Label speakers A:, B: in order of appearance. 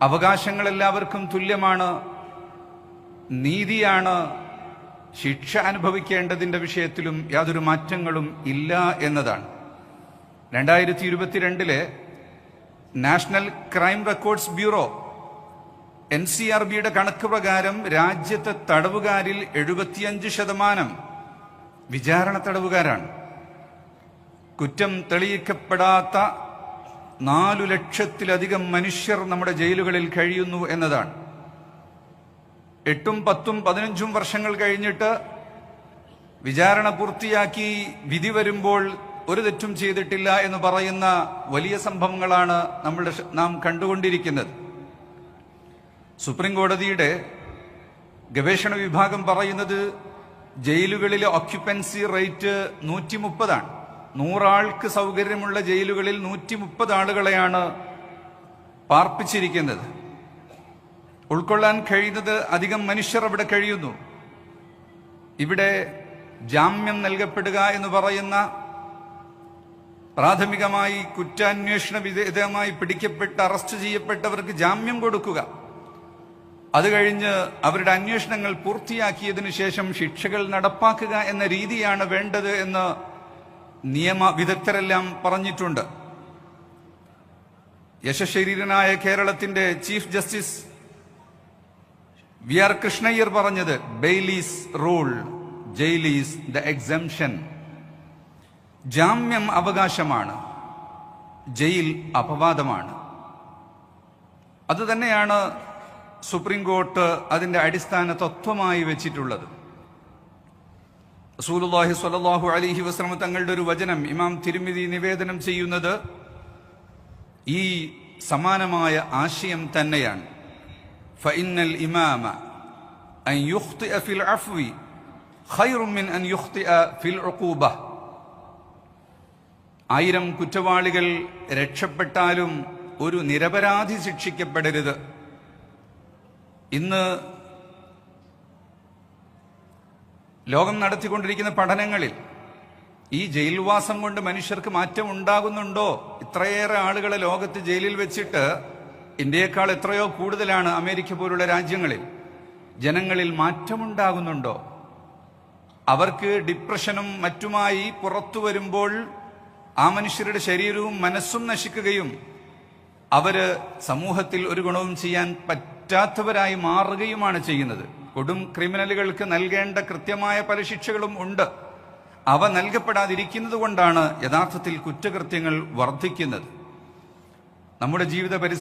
A: അവകാശങ്ങൾ എല്ലാവർക്കും തുല്യമാണ്, നീതിയാണ്, ശിക്ഷ അനുഭവിക്കേണ്ടതിന്റെ വിഷയത്തിലും യാതൊരു മാറ്റങ്ങളും ഇല്ല എന്നതാണ്. 2022 നാഷണൽ ക്രൈം റെക്കോർഡ്സ് ബ്യൂറോ NCRBയുടെ കണക്ക് പ്രകാരം രാജ്യത്തെ തടവുകാരിൽ 75% വിചാരണ തടവുകാരാണ്. കുറ്റം തെളിയിക്കപ്പെടാത്ത 4 ലക്ഷത്തിലധികം മനുഷ്യർ നമ്മുടെ ജയിലുകളിൽ കഴിയുന്നു എന്നതാണ്. 8, 10, 15 വർഷങ്ങൾ കഴിഞ്ഞിട്ട് വിചാരണ പൂർത്തിയാക്കി വിധി വരുമ്പോൾ ഒരു തെറ്റും ചെയ്തിട്ടില്ല എന്ന് പറയുന്ന വലിയ സംഭവങ്ങളാണ് നാം കണ്ടുകൊണ്ടിരിക്കുന്നത്. സുപ്രീം കോടതിയുടെ ഗവേഷണ വിഭാഗം പറയുന്നത് ജയിലുകളിലെ ഓക്യുപ്പൻസി റേറ്റ് 130 ആണ്. 100 ആൾക്ക് സൗകര്യമുള്ള ജയിലുകളിൽ 130 ആളുകളെയാണ് പാർപ്പിച്ചിരിക്കുന്നത്. ഉൾക്കൊള്ളാൻ കഴിയുന്നത് അധികം മനുഷ്യർ അവിടെ കഴിയുന്നു. ഇവിടെ ജാമ്യം നൽകപ്പെടുക എന്ന് പറയുന്ന പ്രാഥമികമായി കുറ്റാന്വേഷണ വിധേയമായി പിടിക്കപ്പെട്ട് അറസ്റ്റ് ചെയ്യപ്പെട്ടവർക്ക് ജാമ്യം കൊടുക്കുക, അത് കഴിഞ്ഞ് അവരുടെ അന്വേഷണങ്ങൾ പൂർത്തിയാക്കിയതിനു ശേഷം ശിക്ഷകൾ നടപ്പാക്കുക എന്ന രീതിയാണ് വേണ്ടത് എന്ന് നിയമ വിദഗ്ധരെല്ലാം പറഞ്ഞിട്ടുണ്ട്. യശശരീരനായ കേരളത്തിന്റെ ചീഫ് ജസ്റ്റിസ് VR കൃഷ്ണയ്യർ പറഞ്ഞത് ബെയിലീസ് റൂൾ, ജയിലീസ് ദ എക്സംഷൻ. ജാമ്യം അവകാശമാണ്, ജയിൽ അപവാദമാണ്. അതുതന്നെയാണ് സുപ്രീം കോർട്ട് അതിന്റെ അടിസ്ഥാന തത്വമായി വെച്ചിട്ടുള്ളത്. റസൂലുള്ളാഹി സ്വല്ലല്ലാഹു അലൈഹി വസല്ലം തങ്ങളുടെ ഒരു വചനം ഇമാം തിരുമിദി നിവേദനം ചെയ്യുന്നത് ഈ സമാനമായ ആശയം തന്നെയാണ്. ഫഇന്നൽ ഇമാമ അൻ യുഖ്തിഅ ഫിൽ അഫ്വി ഖൈറുൻ മിൻ അൻ യുഖ്തിഅ ഫിൽ ഉഖൂബ. 1000 കുറ്റവാളികൾ രക്ഷപ്പെട്ടാലും ഒരു നിരപരാധി ശിക്ഷിക്കപ്പെടരുത്. ഇന്ന് ലോകം നടത്തിക്കൊണ്ടിരിക്കുന്ന പഠനങ്ങളിൽ ഈ ജയിൽവാസം കൊണ്ട് മനുഷ്യർക്ക് മാറ്റം ഉണ്ടാകുന്നുണ്ടോ? ഇത്രയേറെ ആളുകളെ ലോകത്ത് ജയിലിൽ വെച്ചിട്ട് ഇന്ത്യയേക്കാൾ എത്രയോ കൂടുതലാണ് അമേരിക്ക പോലുള്ള രാജ്യങ്ങളിൽ. ജനങ്ങളിൽ മാറ്റമുണ്ടാകുന്നുണ്ടോ? അവർക്ക് ഡിപ്രഷനും മറ്റുമായി പുറത്തു വരുമ്പോൾ ആ മനുഷ്യരുടെ ശരീരവും മനസ്സും നശിക്കുകയും അവര് സമൂഹത്തിൽ ഒരു ഗുണവും ചെയ്യാൻ പറ്റാത്തവരായി മാറുകയുമാണ് ചെയ്യുന്നത്. കൊടും ക്രിമിനലുകൾക്ക് നൽകേണ്ട കൃത്യമായ പല ശിക്ഷകളും ഉണ്ട്. അവ നൽകപ്പെടാതിരിക്കുന്നത് കൊണ്ടാണ് യഥാർത്ഥത്തിൽ കുറ്റകൃത്യങ്ങൾ വർദ്ധിക്കുന്നത്. നമ്മുടെ ജീവിത